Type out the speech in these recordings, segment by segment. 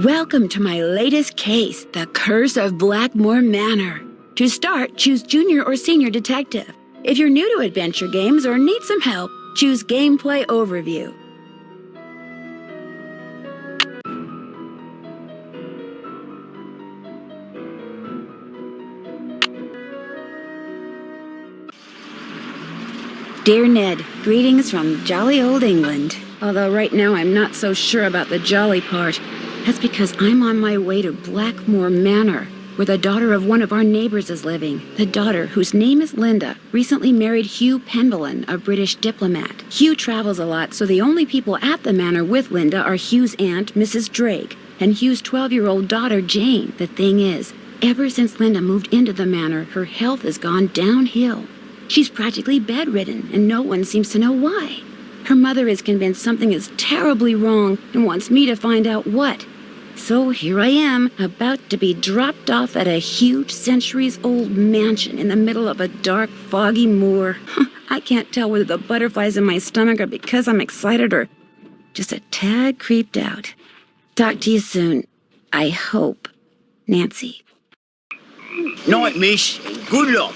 Welcome to my latest case, The Curse of Blackmoor Manor. To start, choose Junior or Senior Detective. If you're new to adventure games or need some help, choose Gameplay Overview. Dear Ned, greetings from jolly old England. Although right now I'm not so sure about the jolly part. That's because I'm on my way to Blackmoor Manor, where the daughter of one of our neighbors is living. The daughter, whose name is Linda, recently married Hugh Penvellyn, a British diplomat. Hugh travels a lot, so the only people at the manor with Linda are Hugh's aunt, Mrs. Drake, and Hugh's 12-year-old daughter, Jane. The thing is, ever since Linda moved into the manor, her health has gone downhill. She's practically bedridden, and no one seems to know why. Her mother is convinced something is terribly wrong and wants me to find out what. So here I am, about to be dropped off at a huge centuries-old mansion in the middle of a dark, foggy moor. I can't tell whether the butterflies in my stomach are because I'm excited or just a tad creeped out. Talk to you soon. I hope. Nancy. Night, miss. Good luck.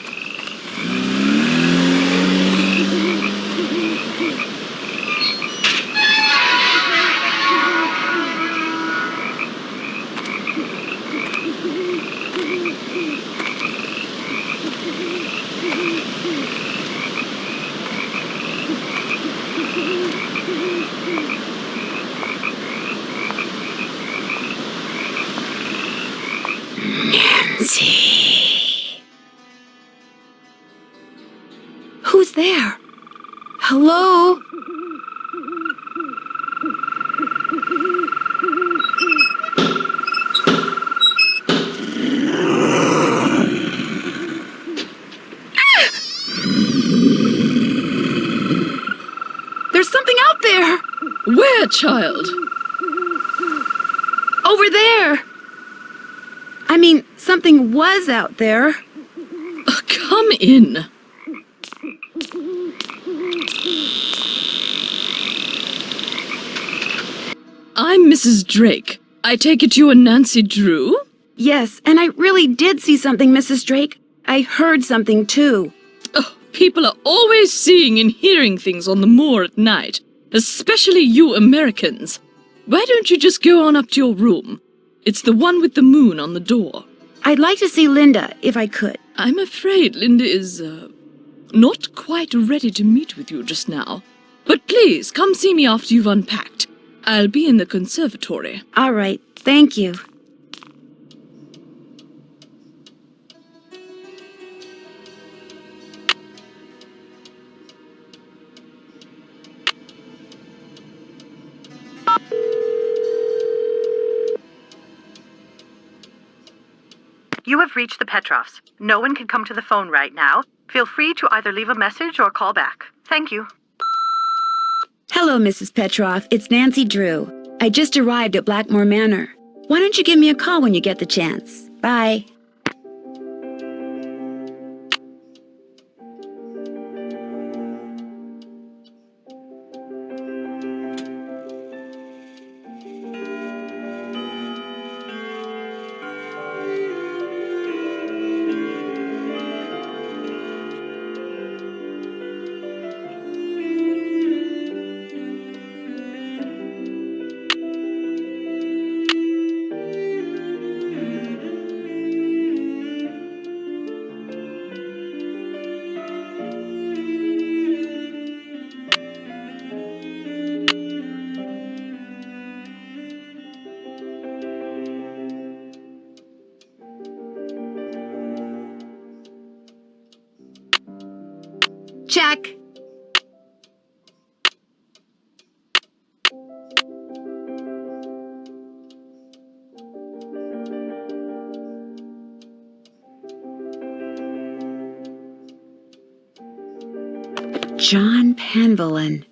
Nancy. Who's there? Hello? There's something out there! Where, child? Over there! I mean, something was out there. Come in. I'm Mrs. Drake. I take it you are Nancy Drew? Yes, and I really did see something, Mrs. Drake. I heard something, too. Oh, people are always seeing and hearing things on the moor at night, especially you Americans. Why don't you just go on up to your room? It's the one with the moon on the door. I'd like to see Linda, if I could. I'm afraid Linda is, not quite ready to meet with you just now. But please, come see me after you've unpacked. I'll be in the conservatory. All right, thank you. You have reached the Petrovs. No one can come to the phone right now. Feel free to either leave a message or call back. Thank you. Hello, Mrs. Petrov. It's Nancy Drew. I just arrived at Blackmoor Manor. Why don't you give me a call when you get the chance? Bye. Check. John Penvellyn.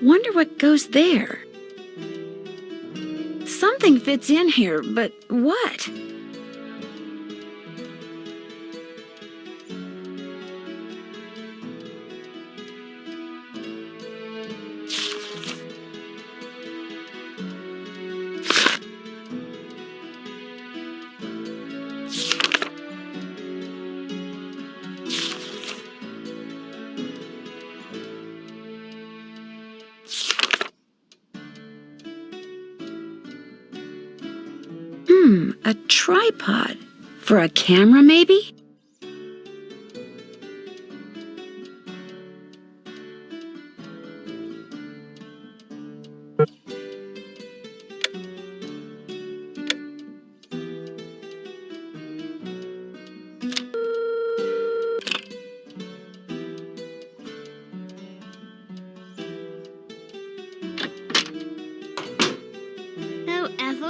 Wonder what goes there. Something fits in here, but what? A tripod. For a camera, maybe?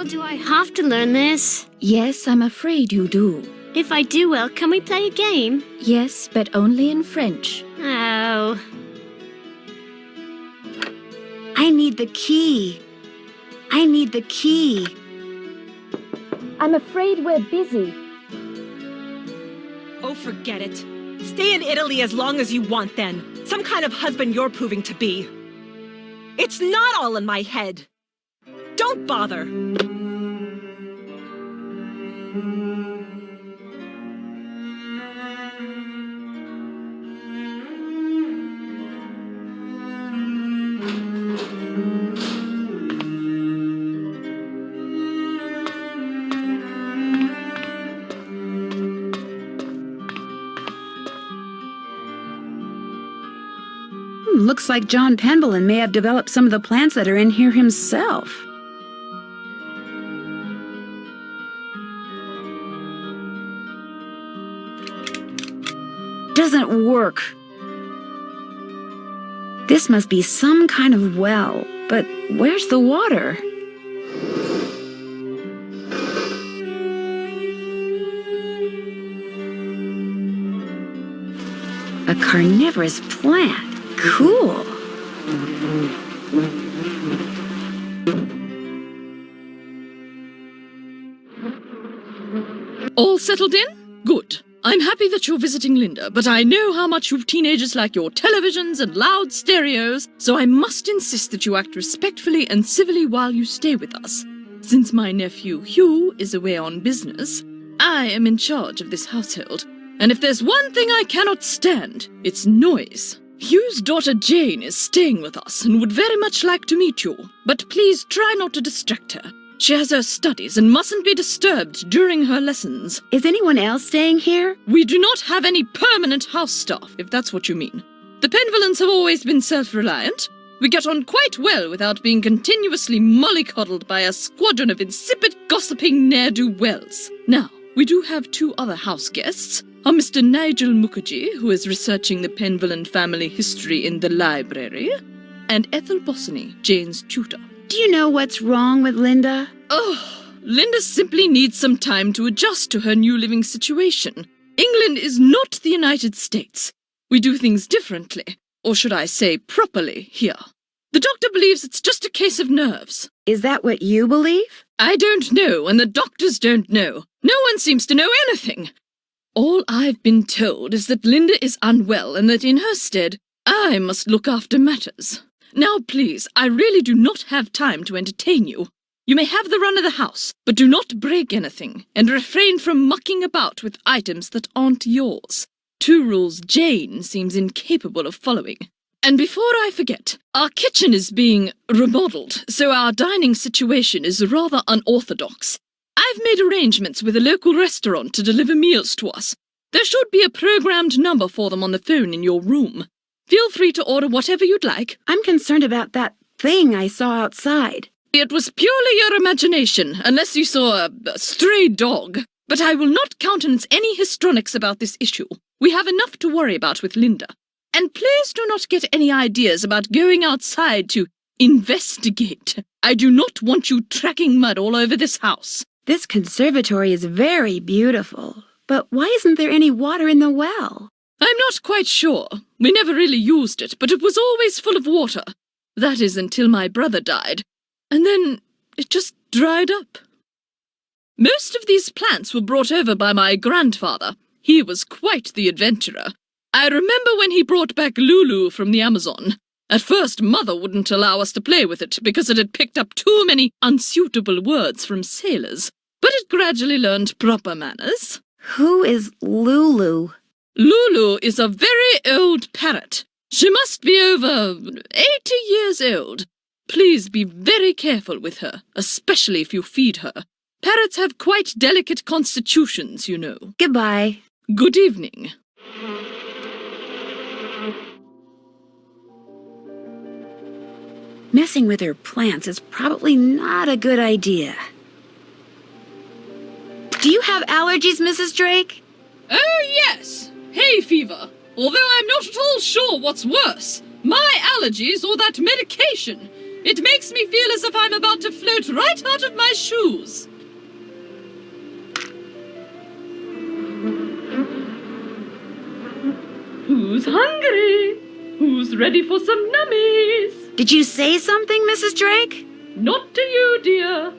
Do I have to learn this? Yes, I'm afraid you do. If I do well, can we play a game? Yes, but only in French. Oh. I need the key. I need the key. I'm afraid we're busy. Oh, forget it. Stay in Italy as long as you want, then. Some kind of husband you're proving to be. It's not all in my head. Don't bother. Looks like John Penvellyn may have developed some of the plants that are in here himself. Doesn't work. This must be some kind of well, but where's the water? A carnivorous plant. Cool. All settled in? Good. I'm happy that you're visiting Linda, but I know how much you teenagers like your televisions and loud stereos, so I must insist that you act respectfully and civilly while you stay with us. Since my nephew Hugh is away on business, I am in charge of this household, and if there's one thing I cannot stand, it's noise. Hugh's daughter Jane is staying with us and would very much like to meet you, but please try not to distract her. She has her studies and mustn't be disturbed during her lessons. Is anyone else staying here? We do not have any permanent house staff, if that's what you mean. The Penvellyns have always been self-reliant. We get on quite well without being continuously mollycoddled by a squadron of insipid, gossiping ne'er-do-wells. Now, we do have two other house guests. Are Mr. Nigel Mukherjee, who is researching the Penvellyn family history in the library, and Ethel Bossany, Jane's tutor. Do you know what's wrong with Linda? Oh, Linda simply needs some time to adjust to her new living situation. England is not the United States. We do things differently, or should I say properly, here. The doctor believes it's just a case of nerves. Is that what you believe? I don't know, and the doctors don't know. No one seems to know anything. All I've been told is that Linda is unwell and that in her stead, I must look after matters. Now, please, I really do not have time to entertain you. You may have the run of the house, but do not break anything, and refrain from mucking about with items that aren't yours. Two rules Jane seems incapable of following. And before I forget, our kitchen is being remodeled, so our dining situation is rather unorthodox. I've made arrangements with a local restaurant to deliver meals to us. There should be a programmed number for them on the phone in your room. Feel free to order whatever you'd like. I'm concerned about that thing I saw outside. It was purely your imagination, unless you saw a stray dog. But I will not countenance any histrionics about this issue. We have enough to worry about with Linda. And please do not get any ideas about going outside to investigate. I do not want you tracking mud all over this house. This conservatory is very beautiful, but why isn't there any water in the well? I'm not quite sure. We never really used it, but it was always full of water. That is until my brother died, and then it just dried up. Most of these plants were brought over by my grandfather. He was quite the adventurer. I remember when he brought back Lulu from the Amazon. At first, Mother wouldn't allow us to play with it because it had picked up too many unsuitable words from sailors, but it gradually learned proper manners. Who is Lulu? Lulu is a very old parrot. She must be over 80 years old. Please be very careful with her, especially if you feed her. Parrots have quite delicate constitutions, you know. Goodbye. Good evening. Messing with her plants is probably not a good idea. Do you have allergies, Mrs. Drake? Oh, yes. Hay fever. Although I'm not at all sure what's worse, my allergies or that medication. It makes me feel as if I'm about to float right out of my shoes. Who's hungry? Who's ready for some nummies? Did you say something, Mrs. Drake? Not to you, dear.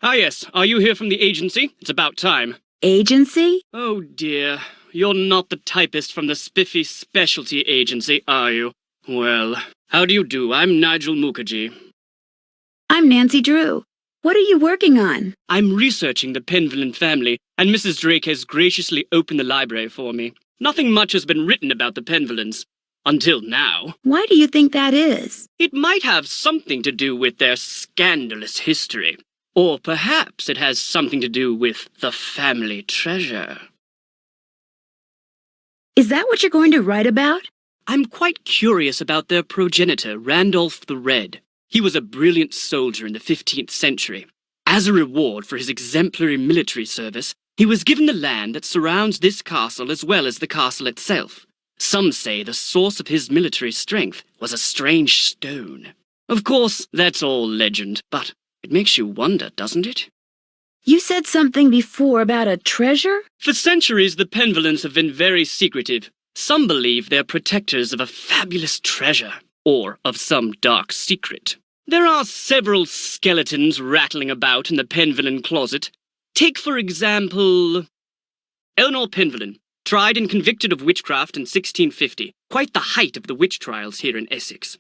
Ah yes, are you here from the agency? It's about time. Agency? Oh dear, you're not the typist from the spiffy specialty agency, are you? Well, how do you do? I'm Nigel Mukherjee. I'm Nancy Drew. What are you working on? I'm researching the Penvellyn family, and Mrs. Drake has graciously opened the library for me. Nothing much has been written about the Penvellyns. Until now. Why do you think that is? It might have something to do with their scandalous history. Or perhaps it has something to do with the family treasure. Is that what you're going to write about? I'm quite curious about their progenitor, Randolph the Red. He was a brilliant soldier in the 15th century. As a reward for his exemplary military service, he was given the land that surrounds this castle as well as the castle itself. Some say the source of his military strength was a strange stone. Of course, that's all legend, but it makes you wonder, doesn't it? You said something before about a treasure? For centuries, the Penvellyns have been very secretive. Some believe they're protectors of a fabulous treasure, or of some dark secret. There are several skeletons rattling about in the Penvellyn closet. Take, for example, Eleanor Penvellyn, tried and convicted of witchcraft in 1650, quite the height of the witch trials here in Essex.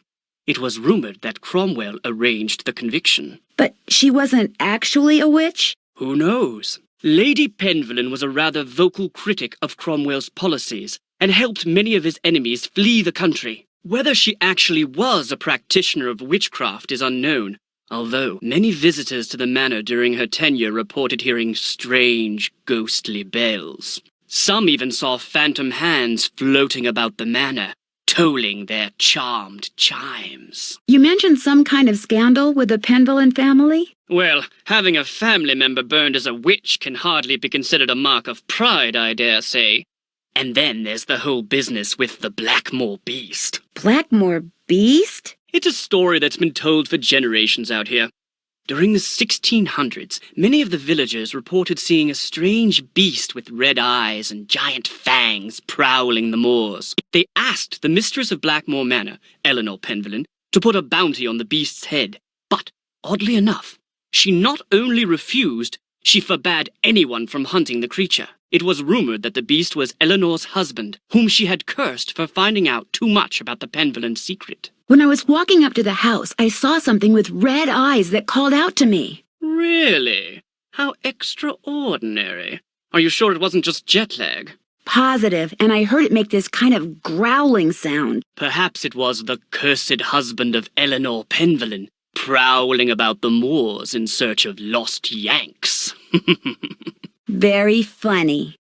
It was rumoured that Cromwell arranged the conviction. But she wasn't actually a witch? Who knows? Lady Penvellyn was a rather vocal critic of Cromwell's policies and helped many of his enemies flee the country. Whether she actually was a practitioner of witchcraft is unknown, although many visitors to the manor during her tenure reported hearing strange, ghostly bells. Some even saw phantom hands floating about the manor, tolling their charmed chimes. You mentioned some kind of scandal with the Penvellyn family? Well, having a family member burned as a witch can hardly be considered a mark of pride, I dare say. And then there's the whole business with the Blackmoor beast. Blackmoor beast? It's a story that's been told for generations out here. During the 1600s, many of the villagers reported seeing a strange beast with red eyes and giant fangs prowling the moors. They asked the mistress of Blackmoor Manor, Eleanor Penvellyn, to put a bounty on the beast's head. But, oddly enough, she not only refused, she forbade anyone from hunting the creature. It was rumoured that the beast was Eleanor's husband, whom she had cursed for finding out too much about the Penvellyn secret. When I was walking up to the house, I saw something with red eyes that called out to me. Really? How extraordinary. Are you sure it wasn't just jet lag? Positive, and I heard it make this kind of growling sound. Perhaps it was the cursed husband of Eleanor Penvellyn, prowling about the moors in search of lost Yanks. Very funny.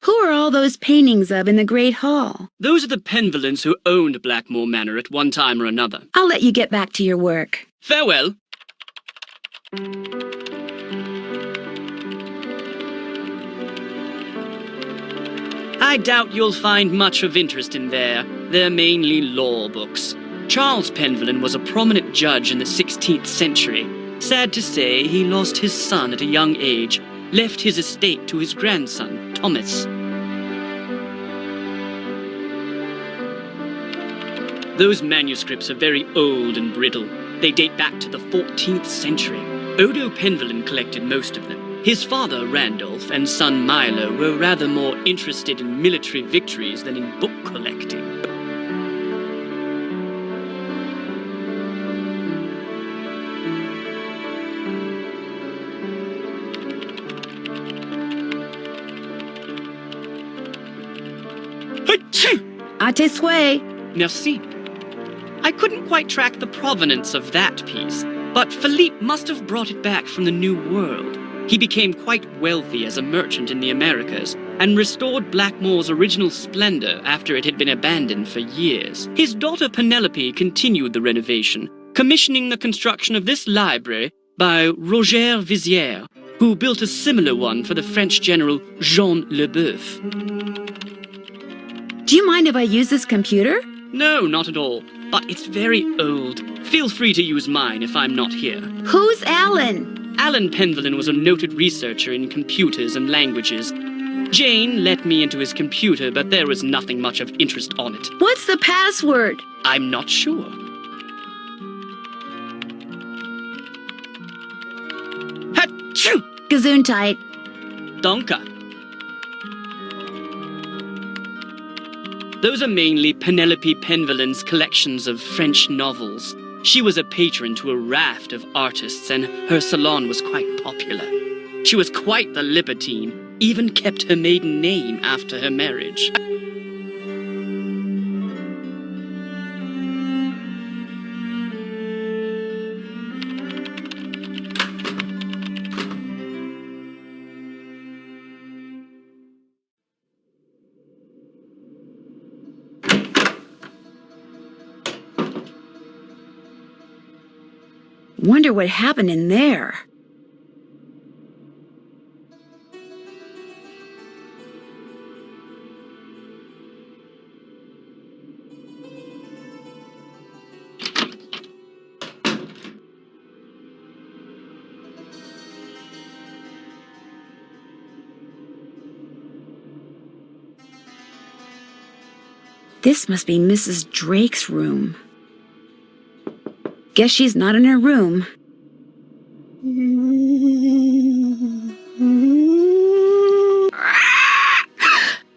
Who are all those paintings of in the Great Hall? Those are the Penvellyns who owned Blackmoor Manor at one time or another. I'll let you get back to your work. Farewell. I doubt you'll find much of interest in there. They're mainly law books. Charles Penvellyn was a prominent judge in the 16th century. Sad to say, he lost his son at a young age, left his estate to his grandson, Thomas. Those manuscripts are very old and brittle. They date back to the 14th century. Odo Penvellyn collected most of them. His father, Randolph, and son Milo were rather more interested in military victories than in book collecting. À tes souhaits. Merci. I couldn't quite track the provenance of that piece, but Philippe must have brought it back from the New World. He became quite wealthy as a merchant in the Americas and restored Blackmoor's original splendor after it had been abandoned for years. His daughter Penelope continued the renovation, commissioning the construction of this library by Roger Vizier, who built a similar one for the French general Jean Leboeuf. Do you mind if I use this computer? No, not at all, but it's very old. Feel free to use mine if I'm not here. Who's Alan? Alan Penvellyn was a noted researcher in computers and languages. Jane let me into his computer, but there was nothing much of interest on it. What's the password? I'm not sure. Achoo! Gesundheit. Danke. Those are mainly Penelope Penvellyn's collections of French novels. She was a patron to a raft of artists, and her salon was quite popular. She was quite the libertine, even kept her maiden name after her marriage. Wonder what happened in there. This must be Mrs. Drake's room. Guess she's not in her room.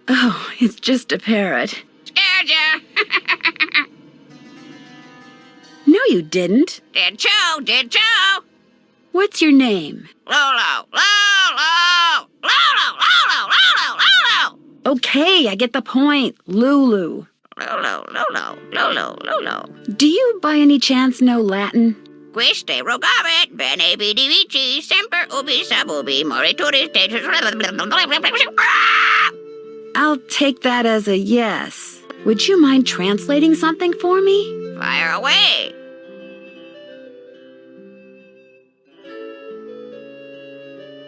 Oh, it's just a parrot. Scared ya? No, you didn't. Did you? Did you? What's your name? Lulu, Lulu, Lulu, Lulu, Lulu, Lulu. Okay, I get the point. Lulu. Lulu, Lulu, Lulu, Lulu. Do you by any chance know Latin? Quiste rogavit, bene vidi vici, semper ubi sub ubi, morituris status. I'll take that as a yes. Would you mind translating something for me? Fire away.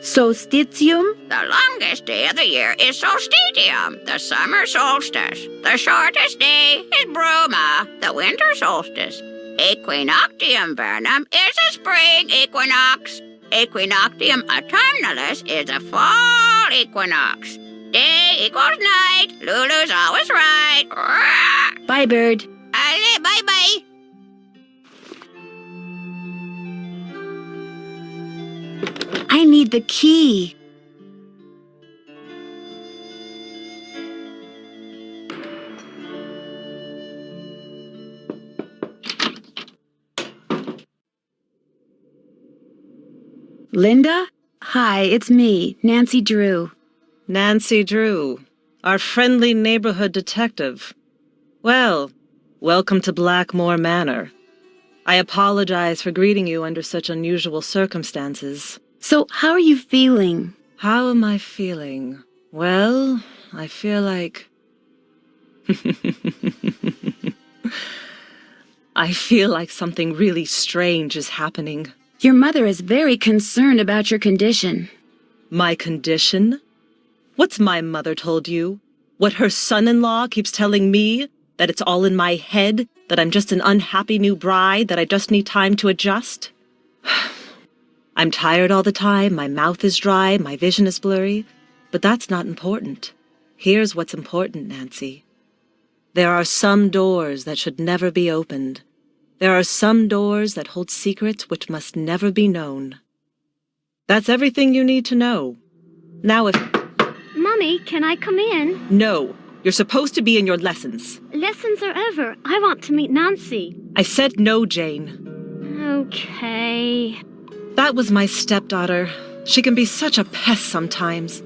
Solstitium? The longest day of the year is solstitium, the summer solstice. The shortest day is bruma, the winter solstice. Equinoctium vernum is a spring equinox. Equinoctium autumnalis is a fall equinox. Day equals night. Lulu's always right. Bye, bird. Allez, bye-bye. I need the key. Linda? Hi, it's me, Nancy Drew. Nancy Drew, our friendly neighborhood detective. Well, welcome to Blackmoor Manor. I apologize for greeting you under such unusual circumstances. So, how are you feeling? How am I feeling? Well, I feel like... I feel like something really strange is happening. Your mother is very concerned about your condition. My condition? What's my mother told you? What her son-in-law keeps telling me, that it's all in my head, that I'm just an unhappy new bride, that I just need time to adjust? I'm tired all the time, my mouth is dry, my vision is blurry, but that's not important. Here's what's important, Nancy. There are some doors that should never be opened. There are some doors that hold secrets which must never be known. That's everything you need to know. Now if... Mummy, can I come in? No, you're supposed to be in your lessons. Lessons are over. I want to meet Nancy. I said no, Jane. Okay. That was my stepdaughter. She can be such a pest sometimes.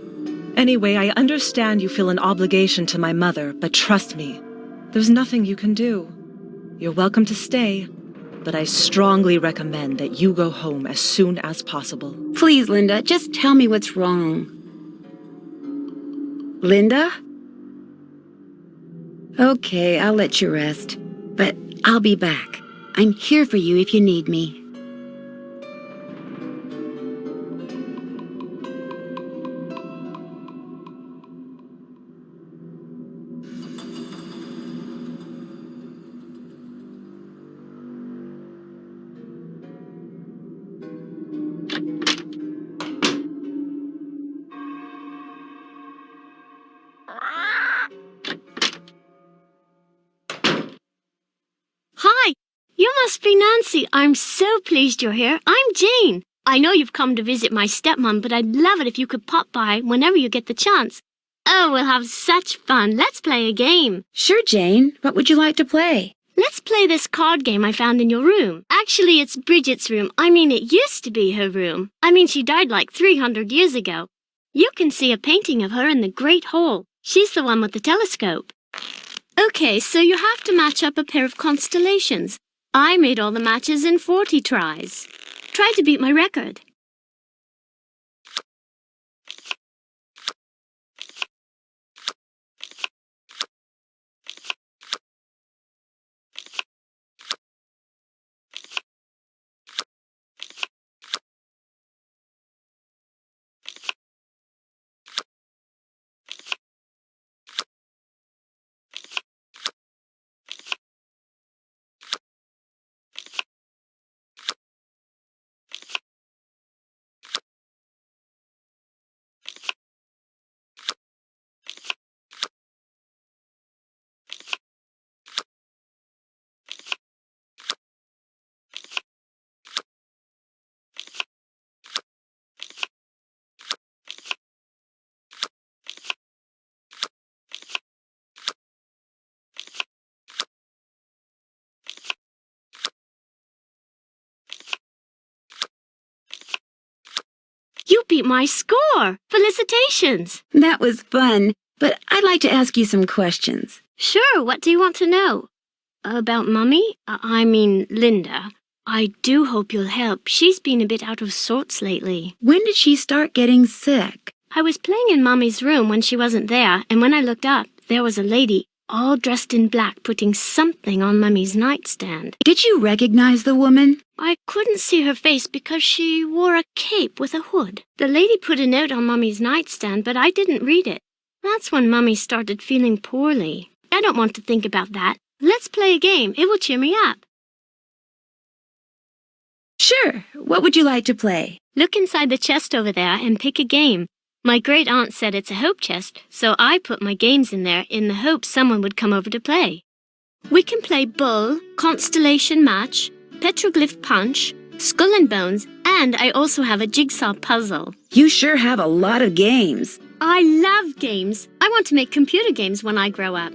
Anyway, I understand you feel an obligation to my mother, but trust me, there's nothing you can do. You're welcome to stay, but I strongly recommend that you go home as soon as possible. Please, Linda, just tell me what's wrong. Linda? Okay, I'll let you rest, but I'll be back. I'm here for you if you need me. Hi, you must be Nancy. I'm so pleased you're here. I'm Jane. I know you've come to visit my stepmom, but I'd love it if you could pop by whenever you get the chance. Oh, we'll have such fun. Let's play a game. Sure, Jane. What would you like to play? Let's play this card game I found in your room. Actually, it's Bridget's room. I mean, it used to be her room. I mean, she died like 300 years ago. You can see a painting of her in the Great Hall. She's the one with the telescope. Okay, so you have to match up a pair of constellations. I made all the matches in 40 tries. Try to beat my record. You beat my score! Felicitations! That was fun, but I'd like to ask you some questions. Sure, what do you want to know? About Mummy? I mean, Linda. I do hope you'll help. She's been a bit out of sorts lately. When did she start getting sick? I was playing in Mummy's room when she wasn't there, and when I looked up, there was a lady, all dressed in black, putting something on Mummy's nightstand. Did you recognize the woman? I couldn't see her face because she wore a cape with a hood. The lady put a note on Mummy's nightstand, but I didn't read it. That's when Mummy started feeling poorly. I don't want to think about that. Let's play a game. It will cheer me up. Sure. What would you like to play? Look inside the chest over there and pick a game. My great-aunt said it's a hope chest, so I put my games in there in the hope someone would come over to play. We can play Bull, Constellation Match, Petroglyph Punch, Skull and Bones, and I also have a jigsaw puzzle. You sure have a lot of games. I love games. I want to make computer games when I grow up.